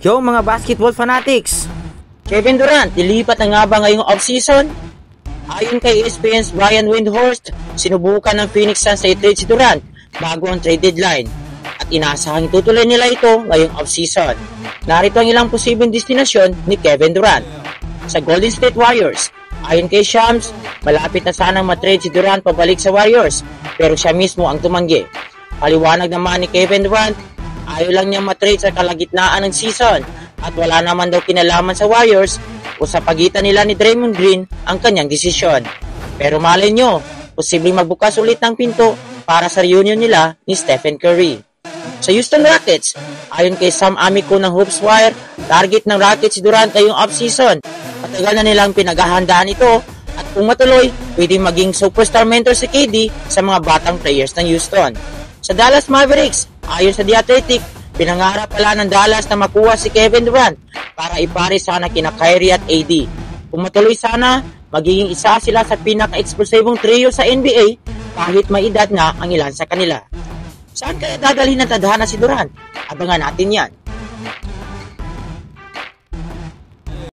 Yo mga basketball fanatics! Kevin Durant, lilipat na nga ba ngayong off-season? Ayon kay ESPN's Brian Windhorst, sinubukan ng Phoenix Suns sa i-trade si Durant bago ang trade deadline at inaasahang tutuloy nila ito ngayong off-season. Narito ang ilang posibleng destinasyon ni Kevin Durant. Sa Golden State Warriors, ayon kay Shams, malapit na sanang matrade si Durant pabalik sa Warriors pero siya mismo ang tumanggi. Paliwanag naman ni Kevin Durant, ayaw lang niya matrade sa kalagitnaan ng season at wala naman daw kinalaman sa Warriors o sa pagitan nila ni Draymond Green ang kanyang desisyon. Pero malay nyo, posibleng magbukas ulit ng pinto para sa reunion nila ni Stephen Curry. Sa Houston Rockets, ayon kay Sam Amico ng HoopsWire, target ng Rockets si Durant ngayong off-season. Matagal na nilang pinaghahandaan ito at kung matuloy, pwedeng maging superstar mentor si KD sa mga batang players ng Houston. Sa Dallas Mavericks, ayon sa The Athletic, pinangarap pala ng Dallas na makuha si Kevin Durant para ipare sana kina Kyrie at AD. Kung matuloy sana, magiging isa sila sa pinaka-explosivong trio sa NBA kahit may edad na ang ilan sa kanila. Saan kaya dadalhin ng tadhana si Durant? Abangan natin yan.